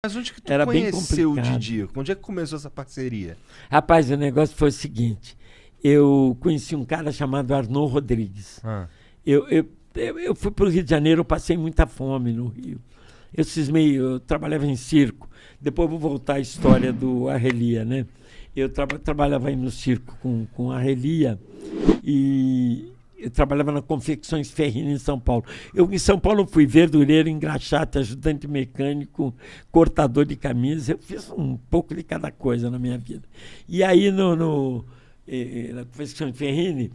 Mas onde que tu Era bem conheceu o complicado. Didi? Onde é que começou essa parceria? Rapaz, o negócio foi o seguinte. Eu conheci um cara chamado Arnaud Rodrigues. Ah. Eu fui para o Rio de Janeiro, eu passei muita fome no Rio. Eu cismei, eu trabalhava em circo. Depois vou voltar à história do Arrelia, né? Eu trabalhava aí no circo com a Arrelia e eu trabalhava na Confecções Ferrine em São Paulo. Eu em São Paulo fui verdureiro, engraxate, ajudante mecânico, cortador de camisa. Eu fiz um pouco de cada coisa na minha vida. E aí na Confecções Ferrine,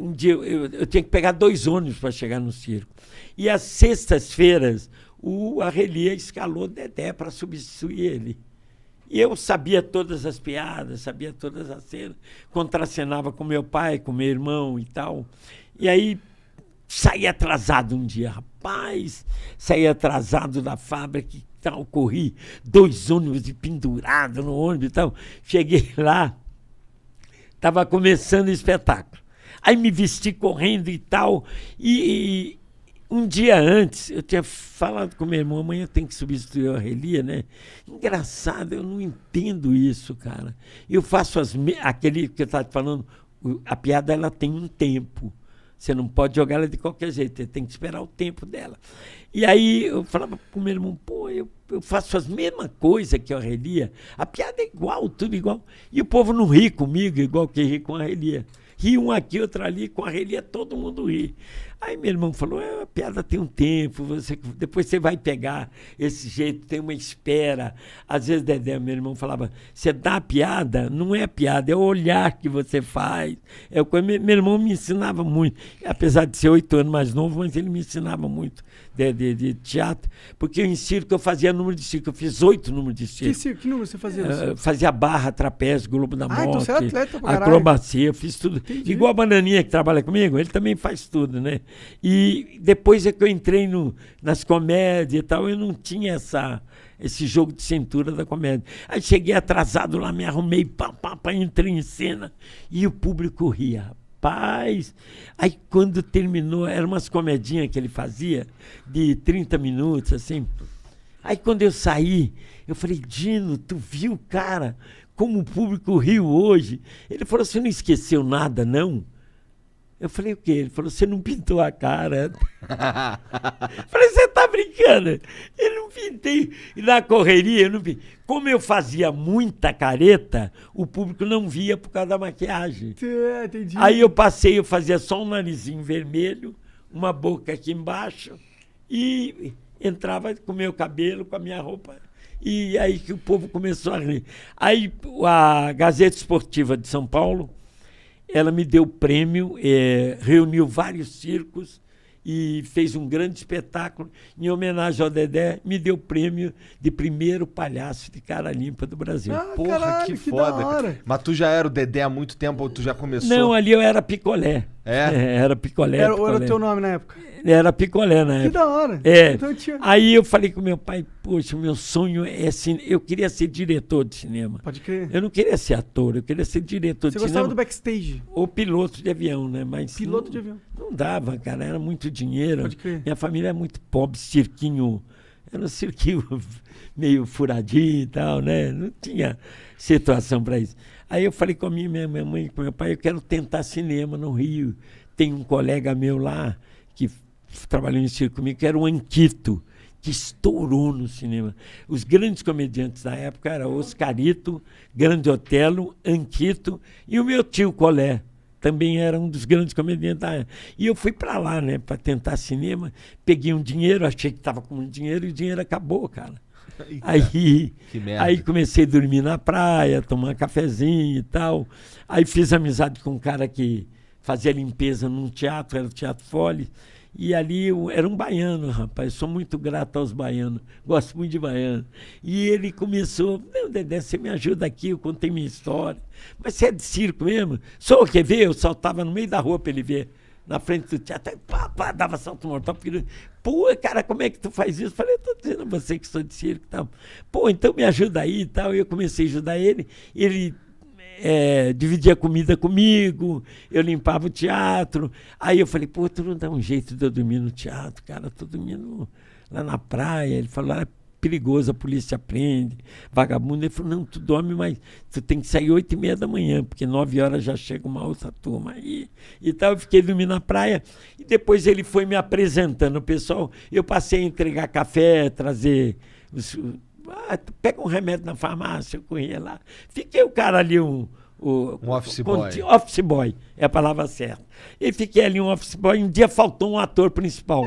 um dia eu tinha que pegar 2 ônibus para chegar no circo. E às sextas-feiras, o Arrelia escalou Dedé para substituir ele. E eu sabia todas as piadas, sabia todas as cenas, contracenava com meu pai, com meu irmão e tal. E aí saí atrasado um dia, rapaz, saí atrasado da fábrica e tal, corri 2 ônibus de pendurado no ônibus e tal. Cheguei lá, estava começando o espetáculo. Aí me vesti correndo e tal, e um dia antes, eu tinha falado com meu irmão, amanhã eu tenho que substituir a Arrelia, né? Engraçado, eu não entendo isso, cara. Eu faço aquele que eu estava te falando, a piada ela tem um tempo. Você não pode jogar ela de qualquer jeito, você tem que esperar o tempo dela. E aí eu falava pro meu irmão, pô, eu faço as mesmas coisas que a Arrelia, a piada é igual, tudo igual. E o povo não ri comigo igual que ri com a Arrelia. Ri um aqui, outro ali, com a Arrelia todo mundo ri. Aí meu irmão falou, a piada tem um tempo, depois você vai pegar esse jeito, tem uma espera. Às vezes, Dedé, meu irmão falava, você dá a piada, não é a piada, é o olhar que você faz. Meu irmão me ensinava muito, apesar de ser 8 anos mais novo, mas ele me ensinava muito de teatro, porque em circo eu fazia número de circo, eu fiz 8 números de circo. Que número você fazia? Fazia barra, trapézio, Globo da Morte, então você era atleta pra caralho. acrobacia, eu fiz tudo. Entendi. Igual a Bananinha que trabalha comigo, ele também faz tudo, né? E depois é que eu entrei nas comédias e tal, eu não tinha esse jogo de cintura da comédia. Aí cheguei atrasado lá, me arrumei, entrei em cena e o público ria. Rapaz, aí quando terminou, eram umas comedinhas que ele fazia, de 30 minutos, assim. Aí quando eu saí, eu falei, Dino, tu viu, cara, como o público riu hoje? Ele falou, você não esqueceu nada, não? Eu falei, o quê? Ele falou, você não pintou a cara. Falei, você tá brincando? Eu não pintei. E na correria, eu não pintei. Como eu fazia muita careta, o público não via por causa da maquiagem. Entendi. Aí eu fazia só um narizinho vermelho, uma boca aqui embaixo, e entrava com o meu cabelo, com a minha roupa. E aí que o povo começou a rir. Aí a Gazeta Esportiva de São Paulo, ela me deu prêmio, reuniu vários circos e fez um grande espetáculo. Em homenagem ao Dedé, me deu prêmio de primeiro palhaço de cara limpa do Brasil. Porra, caralho, que que foda. da hora. Mas tu já era o Dedé há muito tempo ou tu já começou? Não, ali eu era picolé. Era picolé. Era picolé. o teu nome na época? Era picolé na Que época. da hora. É. Então tinha... Aí eu falei com meu pai, poxa, meu sonho é eu queria ser diretor de cinema. Pode crer. Eu não queria ser ator, eu queria ser diretor Você de gostava cinema. do backstage? Ou piloto de avião, né? Mas Piloto de avião. Não dava, cara, era muito dinheiro. Pode crer. Minha família é muito pobre, cirquinho. Era um cirquinho meio furadinho e tal, né? Não tinha situação para isso. Aí eu falei com a minha mãe e com meu pai, eu quero tentar cinema no Rio. Tem um colega meu lá que trabalhou em circo comigo, que era o Anquito, que estourou no cinema. Os grandes comediantes da época eram Oscarito, Grande Otelo, Anquito e o meu tio Colé. Também era um dos grandes comediantes da época. E eu fui para lá, né, para tentar cinema. Peguei um dinheiro, achei que estava com muito dinheiro e o dinheiro acabou, cara. Aí comecei a dormir na praia, tomar cafezinho e tal. Aí fiz amizade com um cara que fazia limpeza num teatro, era o Teatro Fole. E ali era um baiano, rapaz. Sou muito grato aos baianos. Gosto muito de baiano. E ele começou, não, Dedé, você me ajuda aqui, eu contei minha história. Mas você é de circo mesmo? Sou, quer ver? Eu saltava no meio da rua para ele ver. Na frente do teatro, dava salto mortal. Pô, cara, como é que tu faz isso? Falei, eu tô dizendo a você que sou de circo e tal. Pô, então me ajuda aí e tal. E eu comecei a ajudar ele. Ele dividia comida comigo, eu limpava o teatro. Aí eu falei, pô, tu não dá um jeito de eu dormir no teatro, cara, tô dormindo lá na praia. Ele falou, perigoso, a polícia prende, vagabundo. Ele falou, não, tu dorme, mas tu tem que sair 8h30 da manhã, porque 9 horas já chega uma outra turma aí. E tal, eu fiquei dormindo na praia, e depois ele foi me apresentando o pessoal. Eu passei a entregar café, trazer... tu pega um remédio na farmácia, eu corria lá. Fiquei o cara ali, um office boy. Office boy, é a palavra certa. E fiquei ali um office boy, um dia faltou um ator principal.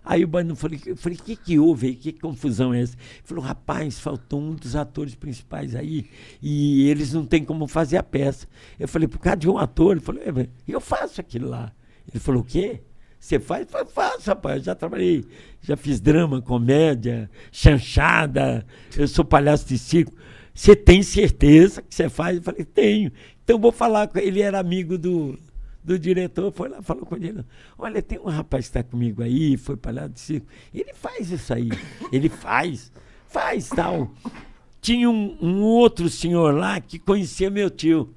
Aí o Baiano falou, o que houve aí? Que confusão é essa? Ele falou, rapaz, faltou um dos atores principais aí e eles não têm como fazer a peça. Eu falei, por causa de um ator? Ele falou, eu faço aquilo lá. Ele falou, o quê? Você faz? Eu falei, faço, rapaz. Já trabalhei, já fiz drama, comédia, chanchada, eu sou palhaço de circo. Você tem certeza que você faz? Eu falei, tenho. Então vou falar com ele. Ele era amigo do diretor, foi lá, falou com ele, olha, tem um rapaz que está comigo aí, foi palhaço de circo, ele faz isso aí, ele faz tal. Tinha um outro senhor lá que conhecia meu tio.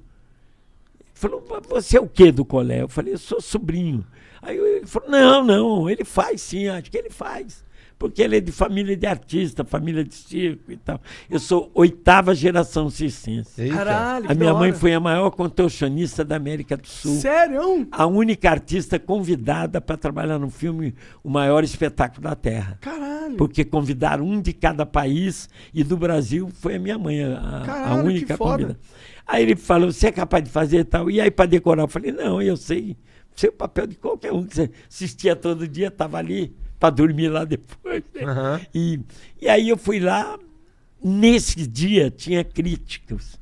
Falou, você é o quê do colégio? Eu falei, eu sou sobrinho. Aí ele falou, não, ele faz sim, acho que ele faz. Porque ele é de família de artista, família de circo e tal. Eu sou 8ª geração circense. Caralho, a minha mãe foi a maior contorcionista da América do Sul. Sério? A única artista convidada para trabalhar no filme O Maior Espetáculo da Terra. Caralho. Porque convidaram um de cada país e do Brasil foi a minha mãe, a única convidada. Aí ele falou, você é capaz de fazer tal? E aí para decorar, eu falei, não, eu sei. Sei o papel de qualquer um que você assistia todo dia, estava ali para dormir lá depois. Né? Uhum. E aí eu fui lá, nesse dia tinha críticos,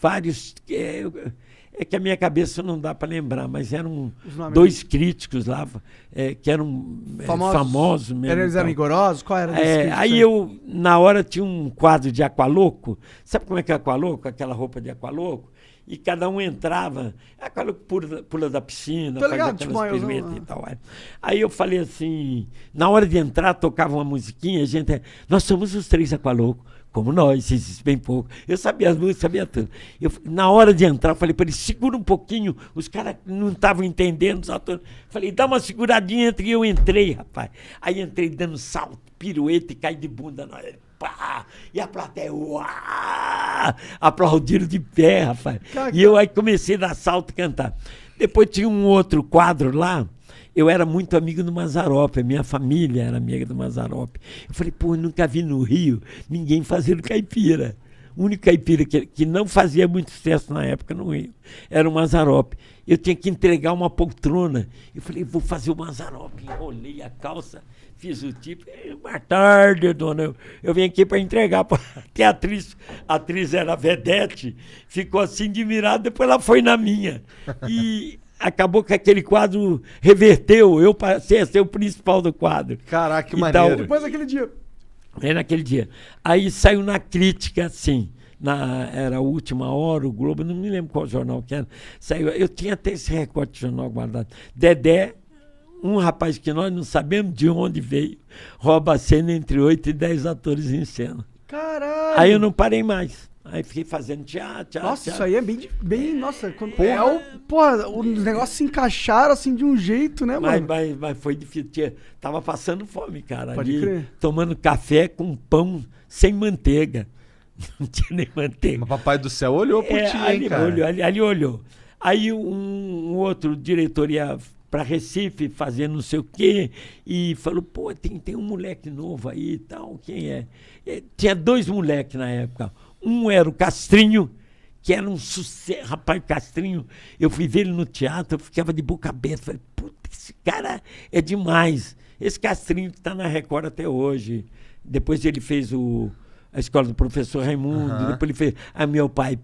vários, é que a minha cabeça não dá para lembrar, mas eram 2 críticos lá, que eram famosos mesmo. Eles eram rigorosos? Qual era desse aí eu, na hora, tinha um quadro de Aqualoco, sabe como é que é Aqualoco? Aquela roupa de Aqualoco? E cada um entrava, aquela pula da piscina, faz aquelas piruetas e tal. Aí eu falei assim, na hora de entrar, tocava uma musiquinha, nós somos os 3 Aqualoco, como nós, existe bem pouco. Eu sabia as músicas, sabia tudo. Na hora de entrar, eu falei para eles, segura um pouquinho, os caras não estavam entendendo, os atores. Falei, dá uma seguradinha, e eu entrei, rapaz. Aí entrei dando salto, pirueta e caí de bunda na hora. Pá! E a plateia, aplaudiram de pé, rapaz. E eu aí comecei a dar salto e cantar. Depois tinha um outro quadro lá, eu era muito amigo do Mazzaropi, a minha família era amiga do Mazzaropi. Eu falei, pô, eu nunca vi no Rio ninguém fazendo caipira. O único caipira que não fazia muito sucesso na época no Rio era o Mazzaropi. Eu tinha que entregar uma poltrona. Eu falei, vou fazer o Mazzaropi. Enrolei a calça, fiz o tipo. Boa tarde, dona. Eu vim aqui para entregar. Porque a atriz era vedete, ficou assim admirada, depois ela foi na minha. E acabou que aquele quadro reverteu. Eu passei a ser o principal do quadro. Caraca, que maneiro. Depois daquele dia. Naquele dia. Aí saiu na crítica, assim, era a Última Hora, o Globo, não me lembro qual jornal que era. Saiu, eu tinha até esse recorte de jornal guardado. Dedé, um rapaz que nós não sabemos de onde veio, rouba a cena entre 8 e 10 atores em cena. Caralho! Aí eu não parei mais. Aí fiquei fazendo teatro. Nossa, isso aí é bem nossa, quando, os negócios se encaixaram assim de um jeito, né, mano? Mas foi difícil. Tava passando fome, cara. Pode ali, crer. Tomando café com pão sem manteiga. Não tinha nem manteiga. Mas Papai do Céu olhou por ti, hein, cara? Ali olhou. Aí um outro diretor ia para Recife fazer não sei o quê e falou, pô, tem um moleque novo aí e tal, quem é? Tinha 2 moleques na época. Um era o Castrinho, que era um sucesso. Rapaz, Castrinho, eu fui ver ele no teatro, eu ficava de boca aberta. Falei, puta, esse cara é demais. Esse Castrinho que está na Record até hoje. Depois ele fez a Escola do Professor Raimundo, depois ele fez Meu Pai,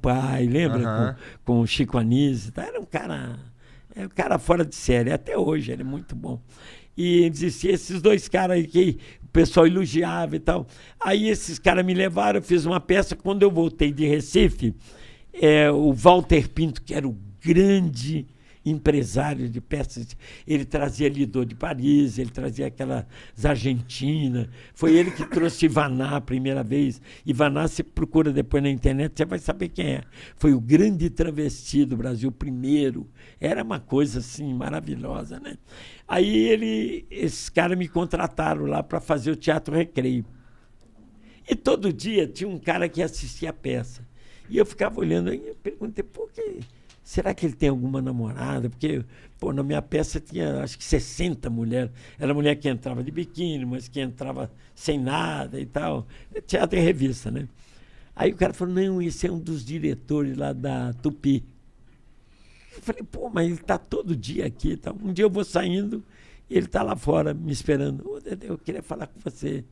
lembra? Com o Chico Anísio. Era um cara fora de série, até hoje, ele é muito bom. E existiam esses 2 caras aí que o pessoal elogiava e tal. Aí esses caras me levaram, eu fiz uma peça. Quando eu voltei de Recife, o Walter Pinto, que era o grande empresário de peças, ele trazia Lido de Paris, ele trazia aquelas argentinas. Foi ele que trouxe Ivaná a primeira vez. Ivaná, você procura depois na internet, você vai saber quem é. Foi o grande travesti do Brasil, primeiro. Era uma coisa assim maravilhosa, né? Aí esses caras me contrataram lá para fazer o Teatro Recreio. E todo dia tinha um cara que assistia a peça. E eu ficava olhando aí, eu perguntei, por que... Será que ele tem alguma namorada? Porque, na minha peça tinha, acho que 60 mulheres. Era mulher que entrava de biquíni, mas que entrava sem nada e tal. Teatro e revista, né? Aí o cara falou, não, esse é um dos diretores lá da Tupi. Eu falei, mas ele está todo dia aqui e tal. Um dia eu vou saindo, ele está lá fora me esperando. Ô, Dedé, eu queria falar com você.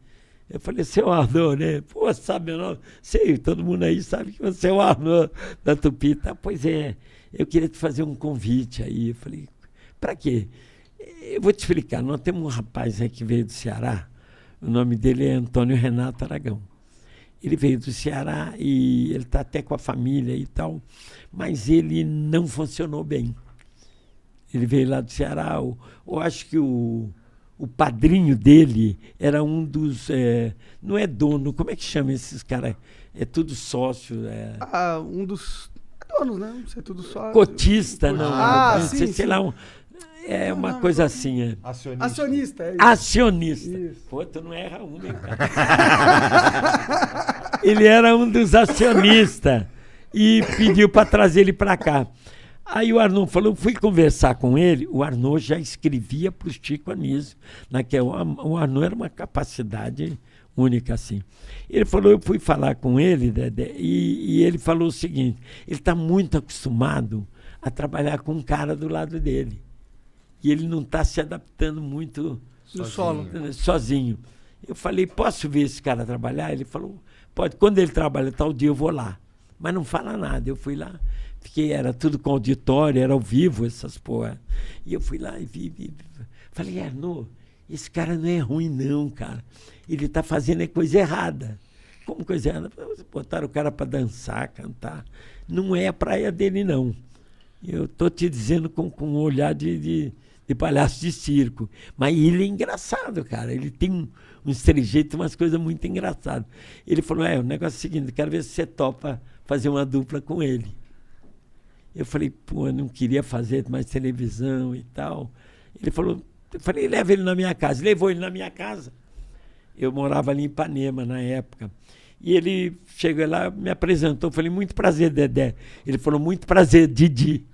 Eu falei, seu Arnaud, né? Sabe meu nome? Sei, todo mundo aí sabe que você é o Arnaud da Tupi. Tá? Pois é, eu queria te fazer um convite aí. Eu falei, para quê? Eu vou te explicar. Nós temos um rapaz aí que veio do Ceará. O nome dele é Antônio Renato Aragão. Ele veio do Ceará e ele está até com a família e tal, mas ele não funcionou bem. Ele veio lá do Ceará. Eu acho que o padrinho dele era um dos... não é dono, como é que chama esses caras? É tudo sócio. Um dos donos, né? Não sei, tudo sócio. Cotista, não. Sim, sei lá, uma coisa assim. Acionista. É isso. Acionista. Isso. Pô, tu não erra um, hein, cara? Ele era um dos acionistas e pediu para trazer ele para cá. Aí o Arnaud falou, fui conversar com ele, o Arnaud já escrevia para o Chico Anísio. O Arnaud era uma capacidade única, assim. Ele falou, eu fui falar com ele, Dedé, e ele falou o seguinte, ele está muito acostumado a trabalhar com um cara do lado dele. E ele não está se adaptando muito sozinho. Eu falei, posso ver esse cara trabalhar? Ele falou, pode. Quando ele trabalha tal dia, eu vou lá. Mas não fala nada. Eu fui lá, era tudo com auditório, era ao vivo, essas porra. E eu fui lá e vi. Falei, Arnaud, esse cara não é ruim não, cara. Ele está fazendo coisa errada. Como coisa errada? Botaram o cara para dançar, cantar. Não é a praia dele, não. Eu estou te dizendo com um olhar de palhaço de circo. Mas ele é engraçado, cara. Ele tem uns trejeitos, umas coisas muito engraçadas. Ele falou, o negócio é o seguinte, quero ver se você topa fazer uma dupla com ele. Eu falei, eu não queria fazer mais televisão e tal. Ele falou, eu falei, leva ele na minha casa. Levou ele na minha casa. Eu morava ali em Ipanema na época. E ele chegou lá, me apresentou. Eu falei, muito prazer, Dedé. Ele falou, muito prazer, Didi.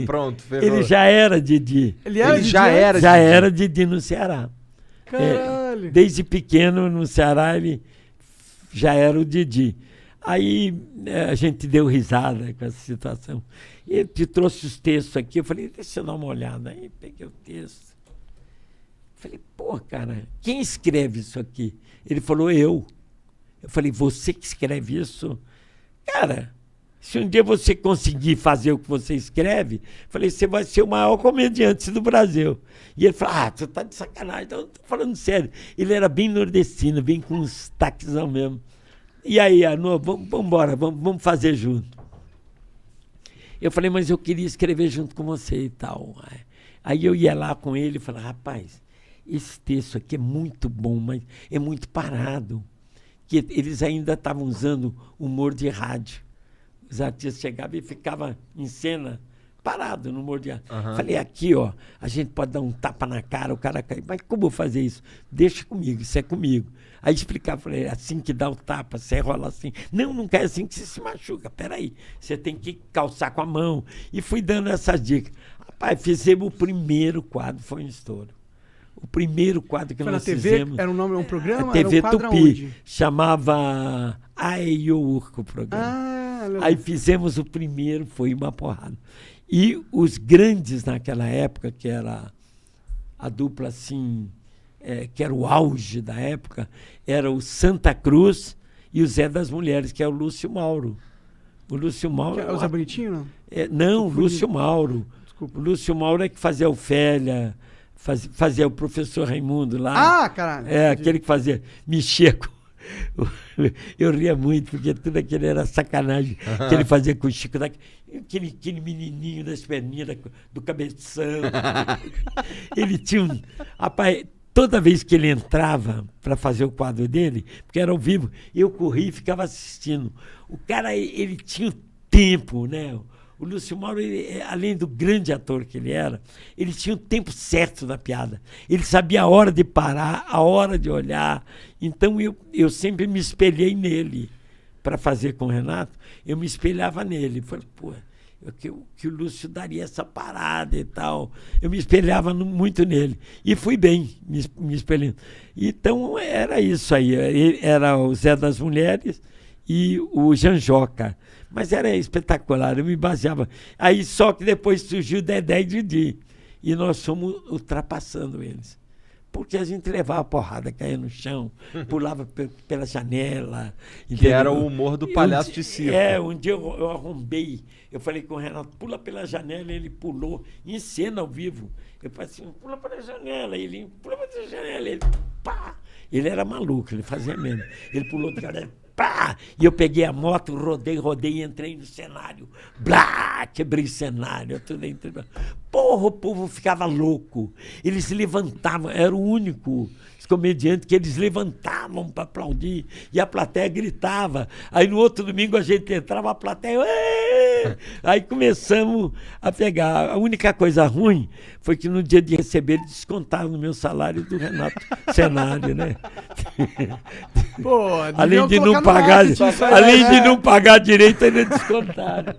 Pronto, ferrou. Ele já era Didi. Ele já era Didi no Ceará. Caralho. Desde pequeno no Ceará ele já era o Didi. Aí a gente deu risada com essa situação. E ele te trouxe os textos aqui. Eu falei, deixa eu dar uma olhada. Aí peguei o texto. Falei, cara, quem escreve isso aqui? Ele falou, eu. Eu falei, você que escreve isso? Cara, se um dia você conseguir fazer o que você escreve, falei, você vai ser o maior comediante do Brasil. E ele falou, você tá de sacanagem. Então, eu tô falando sério. Ele era bem nordestino, bem com uns taquezão mesmo. E aí, Arnaud, vamos embora, vamos fazer junto. Eu falei, mas eu queria escrever junto com você e tal. Aí eu ia lá com ele e falava, rapaz, esse texto aqui é muito bom, mas é muito parado. Que eles ainda estavam usando humor de rádio. Os artistas chegavam e ficavam em cena, parado no humor de rádio. Uhum. Falei, aqui, a gente pode dar um tapa na cara, o cara cai. Mas como eu fazer isso? Deixa comigo, isso é comigo. Aí explicava, falei, assim que dá o tapa, você rola assim. Não quer assim que você se machuca. Peraí, você tem que calçar com a mão. E fui dando essas dicas. Rapaz, fizemos o primeiro quadro, foi um estouro. O primeiro quadro que nós fizemos... Era um programa? A TV era um Tupi. onde? Chamava Aiourco o programa. Aí fizemos o primeiro, foi uma porrada. E os grandes naquela época, que era a dupla assim, que era o auge da época, era o Santa Cruz e o Zé das Mulheres, que é o Lúcio Mauro. O Lúcio Mauro... O Zé Bonitinho, não? Não, o Lúcio Mauro. Desculpa. O Lúcio Mauro é que fazia a Ofélia... Fazia o professor Raimundo lá. Caralho. Aquele que fazia, mexia com... Eu ria muito, porque tudo aquilo era sacanagem que ele fazia com o Chico, aquele menininho das perninhas, do cabeção. Ele tinha um... Rapaz, toda vez que ele entrava para fazer o quadro dele, porque era ao vivo, eu corria e ficava assistindo. O cara, ele tinha o tempo, né? O Lúcio Mauro, além do grande ator que ele era, ele tinha o tempo certo da piada. Ele sabia a hora de parar, a hora de olhar. Então eu sempre me espelhei nele para fazer com o Renato. Eu me espelhava nele. Falei, pô, que o Lúcio daria essa parada e tal. Eu me espelhava muito nele. E fui bem me espelhando. Então era isso aí. Era o Zé das Mulheres e o Janjoca. Mas era espetacular, eu me baseava. Aí só que depois surgiu Dedé e Didi. E nós fomos ultrapassando eles. Porque a gente levava porrada, caía no chão, pulava pela janela. Que entendeu? Era o humor do palhaço de circo. Um dia eu arrombei. Eu falei com o Renato, pula pela janela, ele pulou, em cena ao vivo. Eu falei assim, pula pela janela, ele pula pela janela, ele pá! Ele era maluco, ele fazia mesmo. Ele pulou de janela. Pá! E eu peguei a moto, rodei e entrei no cenário. Blá! Quebrei o cenário. Tudo entre... Porra, o povo ficava louco. Eles se levantavam, era o único comediante que eles levantavam para aplaudir e a plateia gritava. Aí no outro domingo a gente entrava, a plateia... Êêê! Aí começamos a pegar. A única coisa ruim foi que no dia de receber eles descontaram no meu salário do Renato Cenário, né? Pô, além de não pagar direito, ainda descontaram.